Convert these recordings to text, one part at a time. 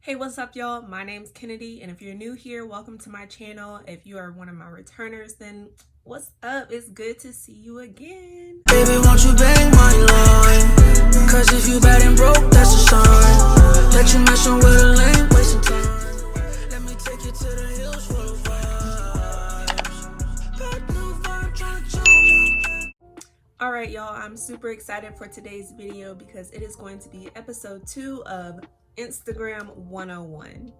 Hey, what's up, y'all? My name's Kennedy, and if you're new here, welcome to my channel. If you are one of my returners, then what's up? It's good to see you again. Baby, won't you bang my line? Cause if you bad and broke, that's a sign that you messing with a lame, wasting time. Let me take you to the hills for the vibes. Bad blue vibe tryna chill me. All right, y'all, I'm super excited for today's video because it is going to be episode 2 of Instagram 101.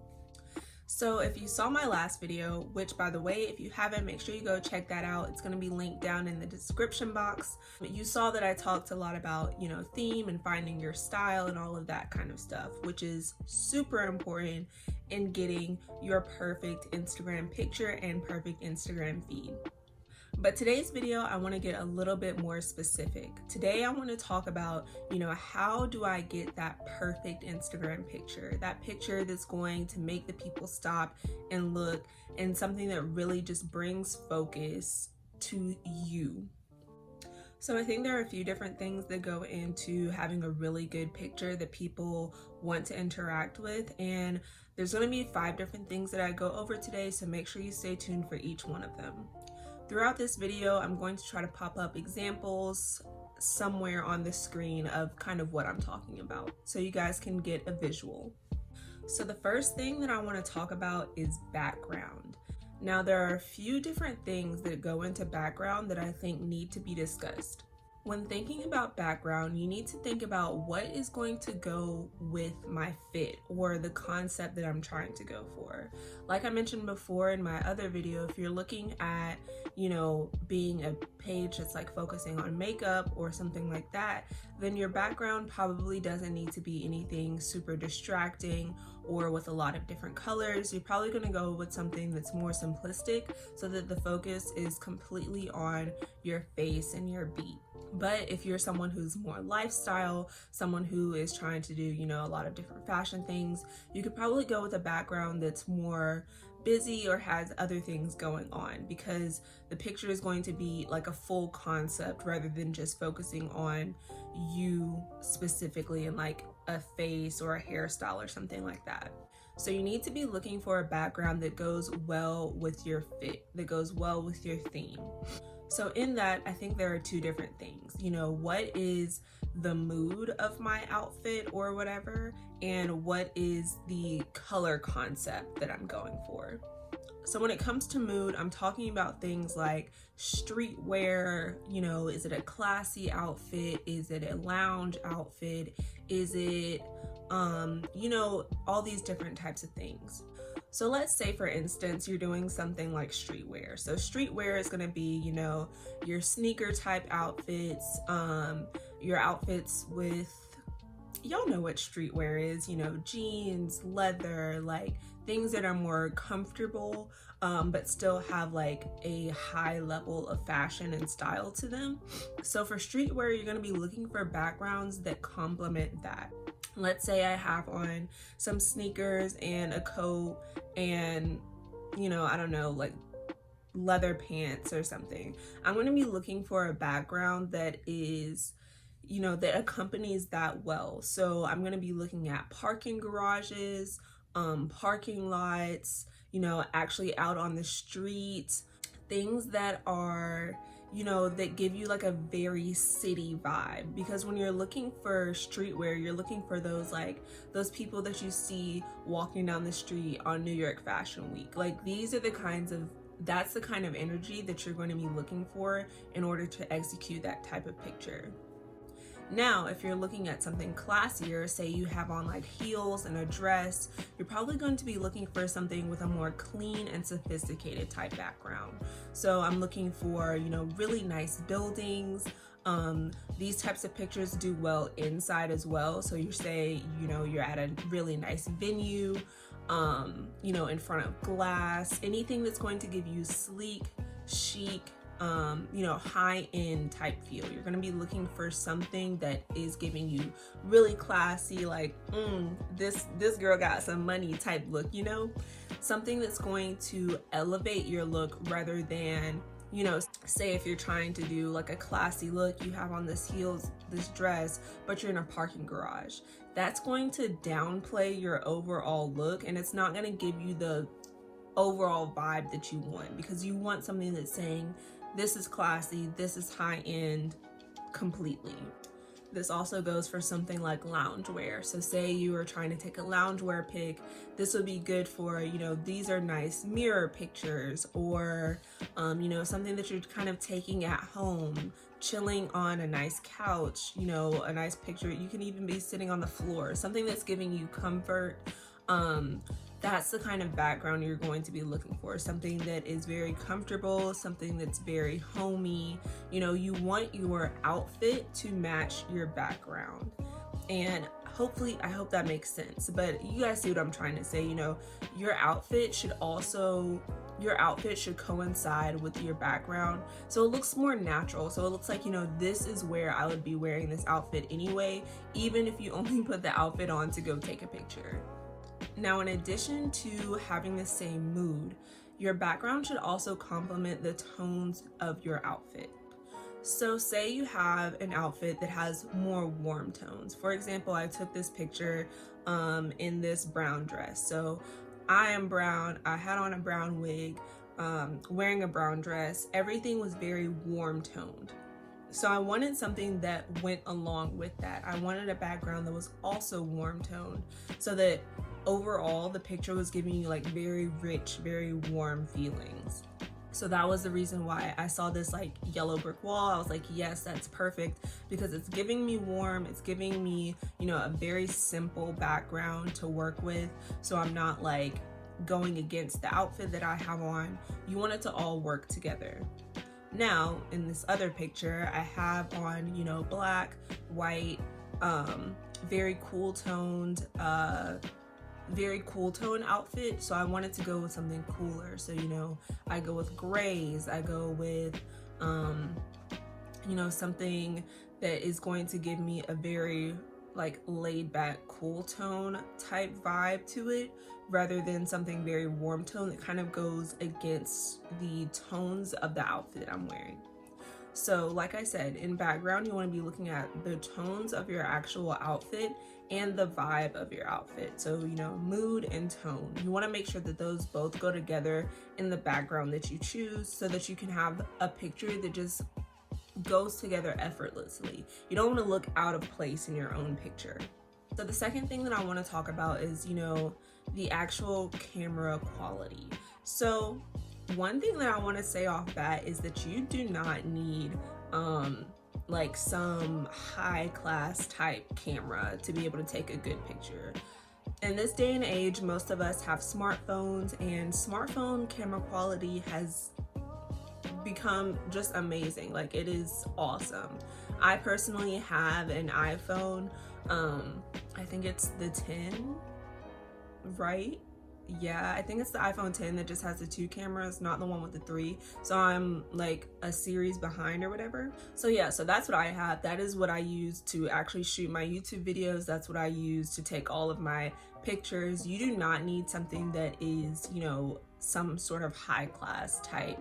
So if you saw my last video, which by the way, if you haven't, make sure you go check that out. It's going to be linked down in the description box. You saw that I talked a lot about, theme and finding your style and all of that kind of stuff, which is super important in getting your perfect Instagram picture and perfect Instagram feed. But today's video, I want to get a little bit more specific. Today, I want to talk about, how do I get that perfect Instagram picture? That picture that's going to make the people stop and look, and something that really just brings focus to you. So I think there are a few different things that go into having a really good picture that people want to interact with. And there's going to be 5 different things that I go over today. So make sure you stay tuned for each one of them. Throughout this video, I'm going to try to pop up examples somewhere on the screen of kind of what I'm talking about, so you guys can get a visual. So the first thing that I want to talk about is background. Now, there are a few different things that go into background that I think need to be discussed. When thinking about background, you need to think about what is going to go with my fit or the concept that I'm trying to go for. Like I mentioned before in my other video, if you're looking at, being a page that's like focusing on makeup or something like that, then your background probably doesn't need to be anything super distracting or with a lot of different colors. You're probably going to go with something that's more simplistic so that the focus is completely on your face and your beat. But if you're someone who's more lifestyle, someone who is trying to do, a lot of different fashion things, you could probably go with a background that's more busy or has other things going on, because the picture is going to be like a full concept rather than just focusing on you specifically in like a face or a hairstyle or something like that. So you need to be looking for a background that goes well with your fit, that goes well with your theme. So in that, I think there are 2 different things. What is the mood of my outfit or whatever, and what is the color concept that I'm going for. So when it comes to mood, I'm talking about things like streetwear, is it a classy outfit? Is it a lounge outfit? Is it, all these different types of things. So let's say, for instance, you're doing something like streetwear. So streetwear is going to be, your sneaker type outfits, your outfits with, y'all know what streetwear is, jeans, leather, like things that are more comfortable, but still have like a high level of fashion and style to them. So for streetwear, you're going to be looking for backgrounds that complement that. Let's say I have on some sneakers and a coat and, I don't know, like leather pants or something. I'm going to be looking for a background that is, that accompanies that well. So I'm going to be looking at parking garages, parking lots, actually out on the street, things that are, that give you like a very city vibe. Because when you're looking for streetwear, you're looking for those people that you see walking down the street on New York Fashion Week. Like that's the kind of energy that you're going to be looking for in order to execute that type of picture. Now, if you're looking at something classier, say you have on like heels and a dress, you're probably going to be looking for something with a more clean and sophisticated type background. So I'm looking for, really nice buildings. These types of pictures do well inside as well. So you say, you're at a really nice venue, in front of glass, anything that's going to give you sleek, chic, high-end type feel. You're going to be looking for something that is giving you really classy, like, this girl got some money type look, something that's going to elevate your look rather than You know, say if you're trying to do like a classy look, you have on this heels, this dress, but you're in a parking garage. That's going to downplay your overall look, and it's not going to give you the overall vibe that you want, because you want something that's saying this is classy, this is high end completely. This also goes for something like loungewear. So say you are trying to take a loungewear pic, this would be good for, you know, these are nice mirror pictures, or, you know, something that you're kind of taking at home, chilling on a nice couch, you know, a nice picture. You can even be sitting on the floor, something that's giving you comfort. That's the kind of background you're going to be looking for, something that is very comfortable, something that's very homey. You know, you want your outfit to match your background. And hopefully, I hope that makes sense, but you guys see what I'm trying to say. You know, your outfit should coincide with your background, so it looks more natural. So it looks like, you know, this is where I would be wearing this outfit anyway, even if you only put the outfit on to go take a picture. Now, in addition to having the same mood, your background should also complement the tones of your outfit. So say you have an outfit that has more warm tones. For example, I took this picture in this brown dress. So I am brown, I had on a brown wig, wearing a brown dress. Everything was very warm toned. So I wanted something that went along with that. I wanted a background that was also warm toned, so that overall the picture was giving you like very rich, very warm feelings. So that was the reason why I saw this like yellow brick wall. I was like, yes, that's perfect, because it's giving me warm, it's giving me, you know, a very simple background to work with, so I'm not like going against the outfit that I have on. You want it to all work together. Now, in this other picture, I have on, you know, black, white, very cool toned outfit. So I wanted to go with something cooler. So, you know, I go with grays, I go with, you know, something that is going to give me a very like laid back, cool tone type vibe to it, rather than something very warm tone that kind of goes against the tones of the outfit I'm wearing. So like I said, in background, you want to be looking at the tones of your actual outfit and the vibe of your outfit. So, you know, mood and tone. You want to make sure that those both go together in the background that you choose, so that you can have a picture that just goes together effortlessly. You don't want to look out of place in your own picture. So the second thing that I want to talk about is, you know, the actual camera quality. So one thing that I want to say off bat is that you do not need like some high class type camera to be able to take a good picture. In this day and age, most of us have smartphones, and smartphone camera quality has become just amazing. Like, it is awesome. I personally have an iPhone, I think it's the 10, right? Yeah, I think it's the iPhone 10 that just has the 2 cameras, not the one with the 3. So I'm like a series behind or whatever. So yeah, so that's what I have. That is what I use to actually shoot my YouTube videos. That's what I use to take all of my pictures. You do not need something that is, you know, some sort of high class type,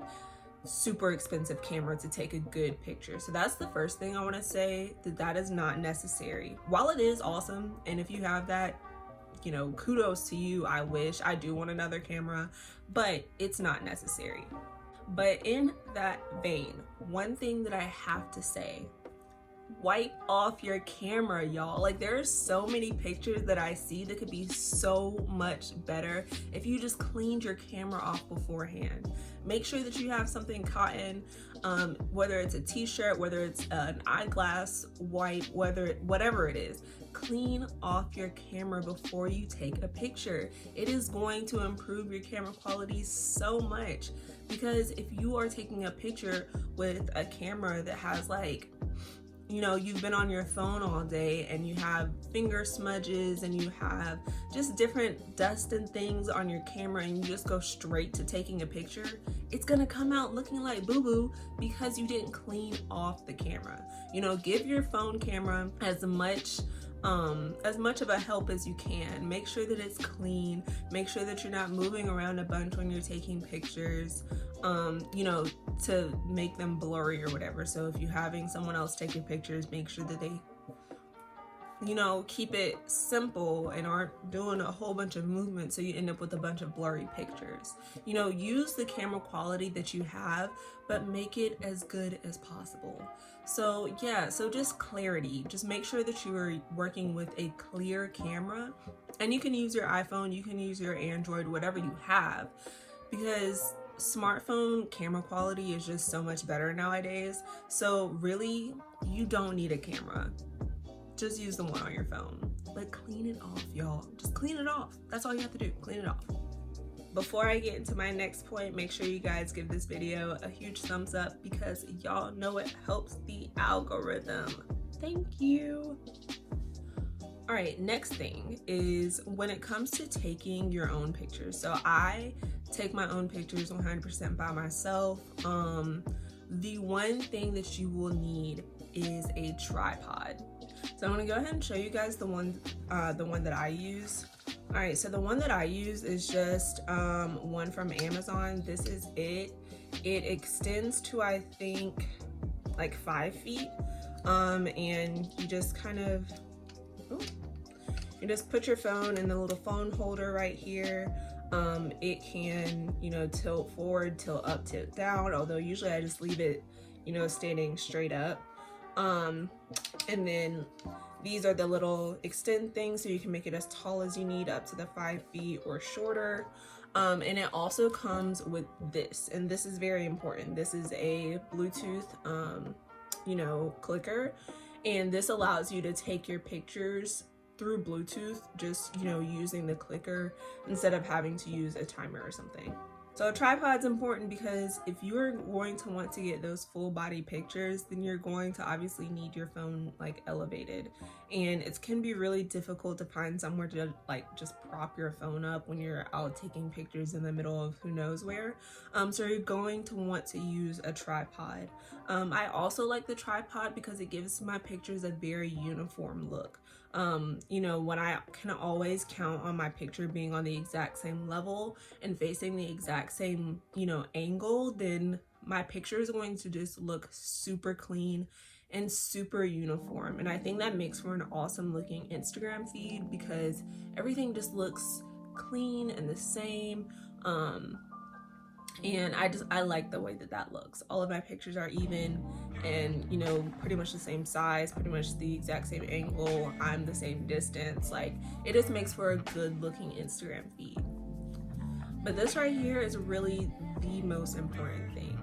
super expensive camera to take a good picture. So that's the first thing I want to say, that is not necessary. While it is awesome, and if you have that, you know, kudos to you. I wish. I do want another camera, but it's not necessary. But in that vein, one thing that I have to say, wipe off your camera, y'all. Like, there are so many pictures that I see that could be so much better if you just cleaned your camera off beforehand. Make sure that you have something cotton, whether it's a t-shirt, whether it's an eyeglass wipe, whatever it is. Clean off your camera before you take a picture. It is going to improve your camera quality so much, because if you are taking a picture with a camera that has, like, you know, you've been on your phone all day and you have finger smudges and you have just different dust and things on your camera, and you just go straight to taking a picture, it's gonna come out looking like boo-boo because you didn't clean off the camera. You know, give your phone camera as much as much of a help as you can. Make sure that it's clean, make sure that you're not moving around a bunch when you're taking pictures, you know, to make them blurry or whatever. So if you're having someone else taking pictures, make sure that they, you know, keep it simple and aren't doing a whole bunch of movement so you end up with a bunch of blurry pictures. You know, use the camera quality that you have, but make it as good as possible. So yeah, so just clarity. Just make sure that you are working with a clear camera, and you can use your iPhone, you can use your Android, whatever you have, because smartphone camera quality is just so much better nowadays. So really, you don't need a camera. Just use the one on your phone, but clean it off, y'all. Just clean it off. That's all you have to do, clean it off. Before I get into my next point, make sure you guys give this video a huge thumbs up because y'all know it helps the algorithm. Thank you. All right, next thing is when it comes to taking your own pictures. So I take my own pictures 100% by myself. The one thing that you will need is a tripod. So I'm gonna go ahead and show you guys the one that I use. All right, so the one that I use is just one from Amazon. This is it. It extends to, I think, like 5 feet. And you just kind of, you just put your phone in the little phone holder right here. It can, you know, tilt forward, tilt up, tilt down, although usually I just leave it, you know, standing straight up. And then these are the little extend things, so you can make it as tall as you need, up to the 5 feet or shorter. And it also comes with this, and this is very important. This is a Bluetooth, you know, clicker, and this allows you to take your pictures through Bluetooth, just, you know, using the clicker instead of having to use a timer or something. So a tripod's important because if you're going to want to get those full body pictures, then you're going to obviously need your phone like elevated, and it can be really difficult to find somewhere to like just prop your phone up when you're out taking pictures in the middle of who knows where. So you're going to want to use a tripod. I also like the tripod because it gives my pictures a very uniform look. You know, when I can always count on my picture being on the exact same level and facing the exact same, you know, angle, then my picture is going to just look super clean and super uniform. And I think that makes for an awesome looking Instagram feed because everything just looks clean and the same. And I like the way that looks. All of my pictures are even and, you know, pretty much the same size, pretty much the exact same angle. I'm the same distance. Like, it just makes for a good looking Instagram feed. But this right here is really the most important thing.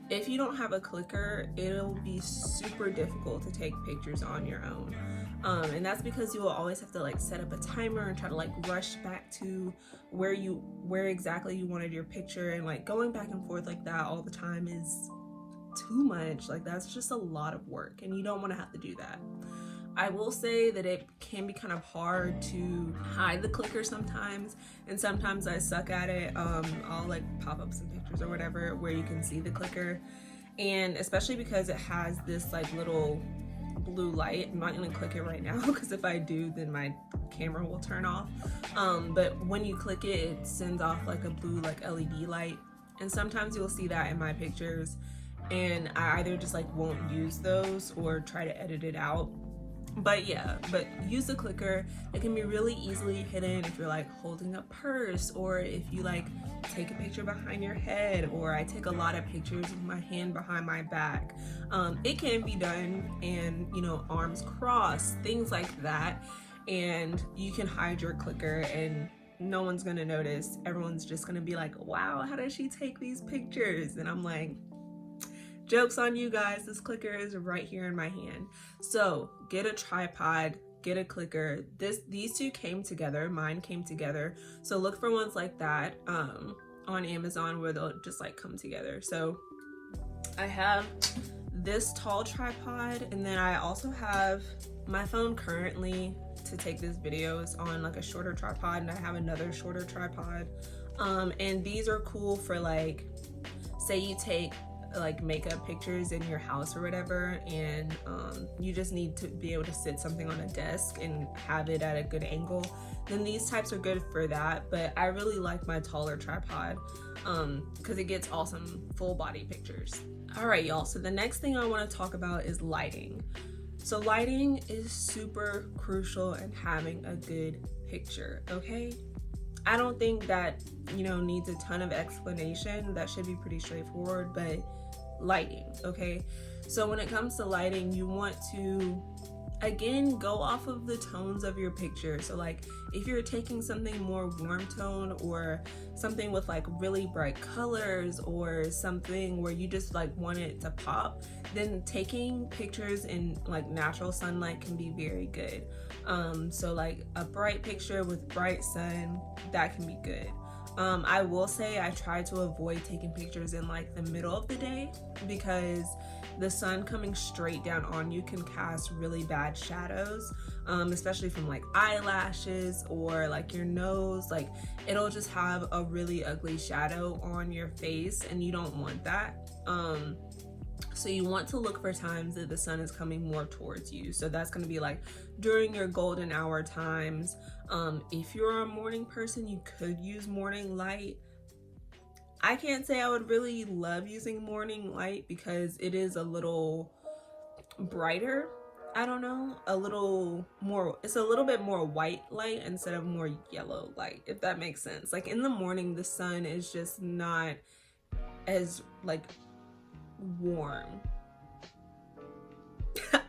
If you don't have a clicker, it'll be super difficult to take pictures on your own. And that's because you will always have to like set up a timer and try to like rush back to where exactly you wanted your picture, and like going back and forth like that all the time is too much. Like, that's just a lot of work and you don't want to have to do that. I will say that it can be kind of hard to hide the clicker sometimes, and sometimes I suck at it. I'll like pop up some pictures or whatever where you can see the clicker, and especially because it has this like little blue light. I'm not gonna click it right now because if I do, then my camera will turn off. But when you click it, it sends off like a blue like LED light, and sometimes you'll see that in my pictures, and I either just like won't use those or try to edit it out. But yeah, but use the clicker. It can be really easily hidden if you're like holding a purse, or if you like take a picture behind your head, or I take a lot of pictures with my hand behind my back. It can be done, and you know, arms crossed, things like that, and you can hide your clicker and no one's gonna notice. Everyone's just gonna be like, wow, how does she take these pictures? And I'm like, joke's on you guys, this clicker is right here in my hand. So get a tripod, get a clicker. These two came together, mine came together. So look for ones like that on Amazon where they'll just like come together. So I have this tall tripod, and then I also have my phone currently to take this video is on like a shorter tripod, and I have another shorter tripod. And these are cool for like, say you take like makeup pictures in your house or whatever, and you just need to be able to sit something on a desk and have it at a good angle, then these types are good for that. But I really like my taller tripod because it gets awesome full body pictures. All right, y'all, so the next thing I want to talk about is lighting. So lighting is super crucial in having a good picture, okay? I don't think that, needs a ton of explanation. That should be pretty straightforward, but lighting, okay? So when it comes to lighting, you want to, again, go off of the tones of your picture. So like if you're taking something more warm tone or something with like really bright colors or something where you just like want it to pop, then taking pictures in like natural sunlight can be very good. So like a bright picture with bright sun, that can be good. I will say I try to avoid taking pictures in like the middle of the day because the sun coming straight down on you can cast really bad shadows, especially from like eyelashes or like your nose. Like it'll just have a really ugly shadow on your face and you don't want that. So you want to look for times that the sun is coming more towards you. So that's going to be like during your golden hour times. If you're a morning person, you could use morning light. I can't say I would really love using morning light because it is a little brighter. I don't know, it's a little bit more white light instead of more yellow light, if that makes sense. Like in the morning, the sun is just not as like warm.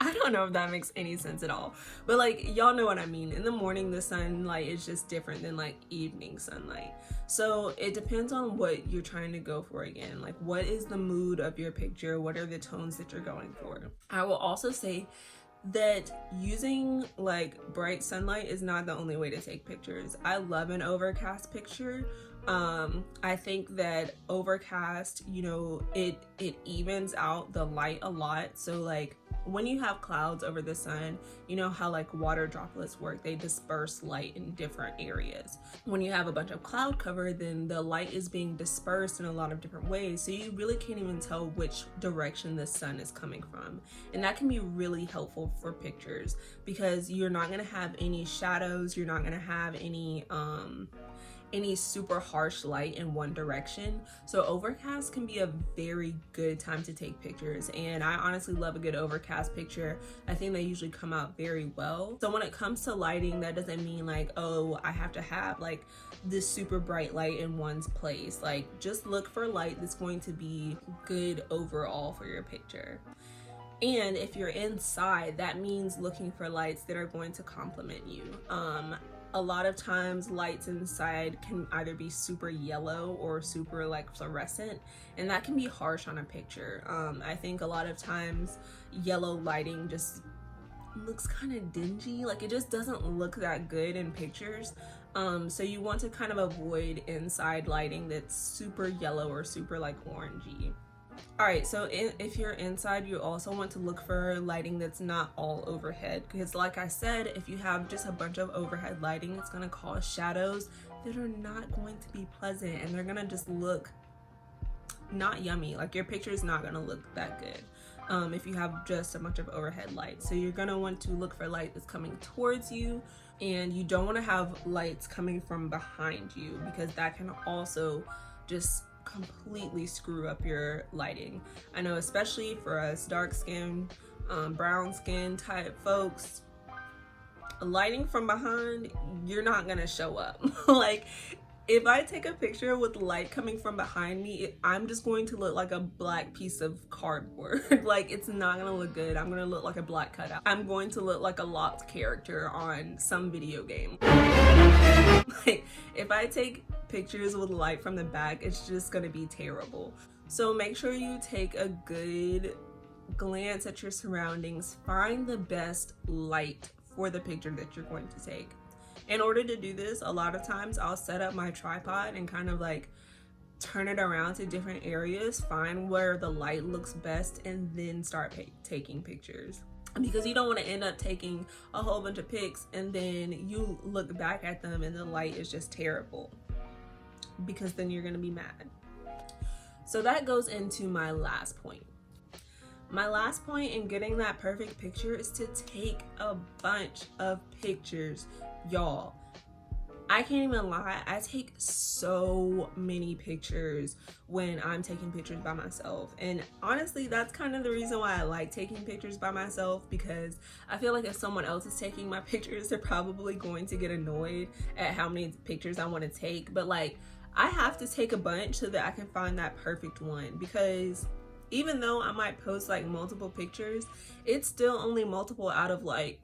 I don't know if that makes any sense at all, but like y'all know what I mean. In the morning, the sunlight is just different than like evening sunlight. So it depends on what you're trying to go for. Again, like what is the mood of your picture? What are the tones that you're going for? I will also say that using like bright sunlight is not the only way to take pictures. I love an overcast picture. I think that overcast, it evens out the light a lot. So like when you have clouds over the sun, you know how like water droplets work, they disperse light in different areas. When you have a bunch of cloud cover, then the light is being dispersed in a lot of different ways, so you really can't even tell which direction the sun is coming from. And that can be really helpful for pictures because you're not going to have any shadows, you're not going to have any super harsh light in one direction. So overcast can be a very good time to take pictures, and I honestly love a good overcast picture. I think they usually come out very well. So when it comes to lighting, that doesn't mean like, oh, I have to have like this super bright light in one's place. Like just look for light that's going to be good overall for your picture. And if you're inside, that means looking for lights that are going to complement you. A lot of times lights inside can either be super yellow or super like fluorescent, and that can be harsh on a picture. I think a lot of times yellow lighting just looks kind of dingy, like it just doesn't look that good in pictures. So you want to kind of avoid inside lighting that's super yellow or super like orangey. Alright, so if you're inside, you also want to look for lighting that's not all overhead, because like I said, if you have just a bunch of overhead lighting, it's going to cause shadows that are not going to be pleasant, and they're going to just look not yummy. Like your picture is not going to look that good if you have just a bunch of overhead lights. So you're going to want to look for light that's coming towards you, and you don't want to have lights coming from behind you, because that can also just completely screw up your lighting. I know, especially for us dark skin, brown skin type folks, lighting from behind, you're not gonna show up. Like if I take a picture with light coming from behind me, I'm just going to look like a black piece of cardboard. Like it's not gonna look good. I'm gonna look like a black cutout. I'm going to look like a locked character on some video game. Like if I take pictures with light from the back, it's just gonna be terrible. So make sure you take a good glance at your surroundings. Find the best light for the picture that you're going to take. In order to do this, a lot of times I'll set up my tripod and kind of like turn it around to different areas, find where the light looks best, and then start taking pictures. Because you don't want to end up taking a whole bunch of pics and then you look back at them and the light is just terrible, because then you're going to be mad. So that goes into my last point. My last point in getting that perfect picture is to take a bunch of pictures, y'all. I can't even lie, I take so many pictures when I'm taking pictures by myself. And honestly, that's kind of the reason why I like taking pictures by myself, because I feel like if someone else is taking my pictures, they're probably going to get annoyed at how many pictures I want to take. But like, I have to take a bunch so that I can find that perfect one, because even though I might post like multiple pictures, it's still only multiple out of like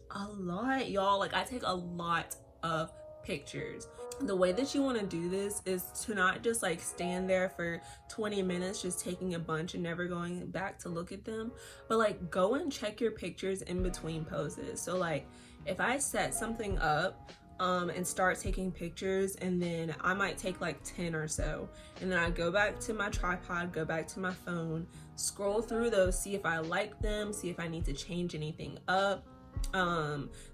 a lot, y'all. Like, I take a lot of pictures. The way that you want to do this is to not just like stand there for 20 minutes just taking a bunch and never going back to look at them, but like go and check your pictures in between poses. So like if I set something up and start taking pictures, and then I might take like 10 or so, and then I go back to my tripod, go back to my phone, scroll through those, see if I like them, see if I need to change anything up.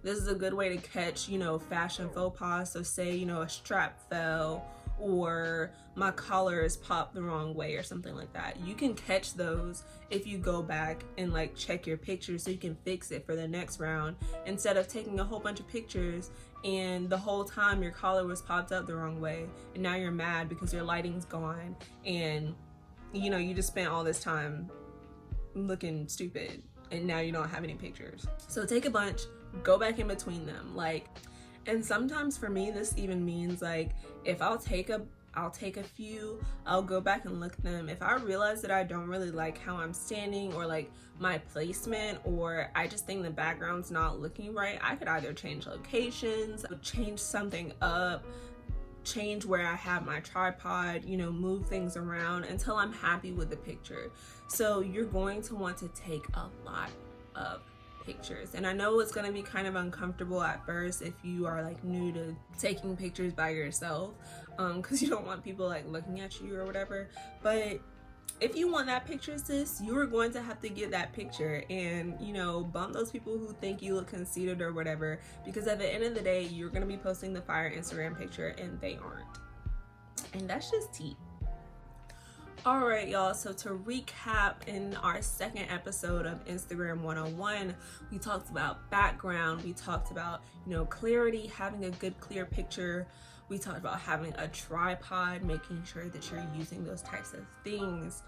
This is a good way to catch, you know, fashion faux pas. So say, you know, a strap fell or my collar is popped the wrong way or something like that. You can catch those if you go back and like check your pictures so you can fix it for the next round, instead of taking a whole bunch of pictures and the whole time your collar was popped up the wrong way and now you're mad because your lighting's gone and, you know, you just spent all this time looking stupid and now you don't have any pictures. So take a bunch, go back in between them. Like, and sometimes for me, this even means like, if I'll take a few, I'll go back and look at them. If I realize that I don't really like how I'm standing or like my placement, or I just think the background's not looking right, I could either change locations, change something up, change where I have my tripod, you know, move things around until I'm happy with the picture. So you're going to want to take a lot of pictures. And I know it's going to be kind of uncomfortable at first if you are like new to taking pictures by yourself, because you don't want people like looking at you or whatever. But if you want that picture, sis, you are going to have to get that picture and, you know, bump those people who think you look conceited or whatever, because at the end of the day, you're going to be posting the fire Instagram picture and they aren't. And that's just tea. All right, y'all, so to recap, in our second episode of Instagram 101, we talked about background, we talked about, you know, clarity, having a good clear picture. We talked about having a tripod, making sure that you're using those types of things.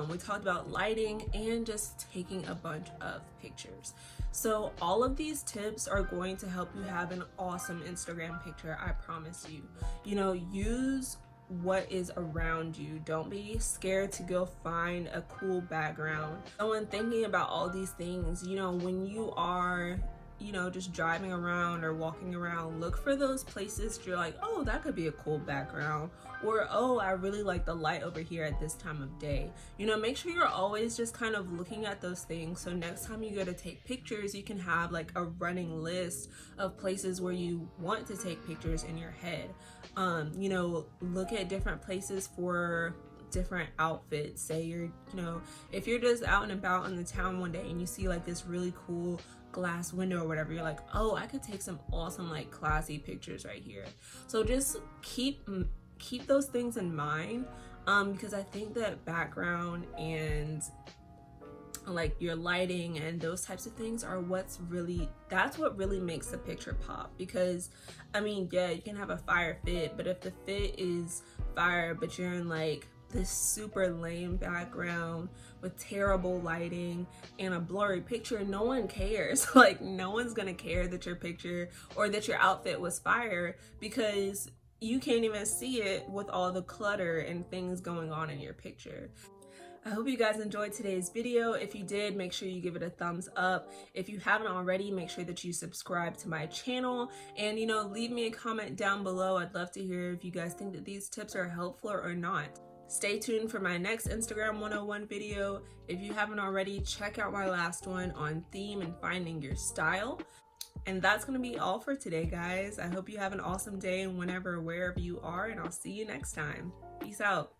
We talked about lighting and just taking a bunch of pictures. So all of these tips are going to help you have an awesome Instagram picture, I promise you. You know, use what is around you. Don't be scared to go find a cool background. So when thinking about all these things, you know, when you are, you know, just driving around or walking around, look for those places you're like, oh, that could be a cool background, or oh, I really like the light over here at this time of day. You know, make sure you're always just kind of looking at those things, so next time you go to take pictures, you can have like a running list of places where you want to take pictures in your head. You know, look at different places for different outfits. Say you're, you know, if you're just out and about in the town one day and you see like this really cool glass window or whatever, you're like, oh, I could take some awesome like classy pictures right here. So just keep those things in mind, because I think that background and like your lighting and those types of things are that's what really makes the picture pop. Because I mean, yeah, you can have a fire fit, but if the fit is fire but you're in like this super lame background with terrible lighting and a blurry picture, no one cares. Like, no one's gonna care that your picture or that your outfit was fire, because you can't even see it with all the clutter and things going on in your picture. I hope you guys enjoyed today's video. If you did, make sure you give it a thumbs up. If you haven't already, make sure that you subscribe to my channel, and, you know, leave me a comment down below. I'd love to hear if you guys think that these tips are helpful or not. Stay tuned for my next Instagram 101 video. If you haven't already, check out my last one on theme and finding your style. And that's going to be all for today, guys. I hope you have an awesome day wherever you are, and I'll see you next time. Peace out.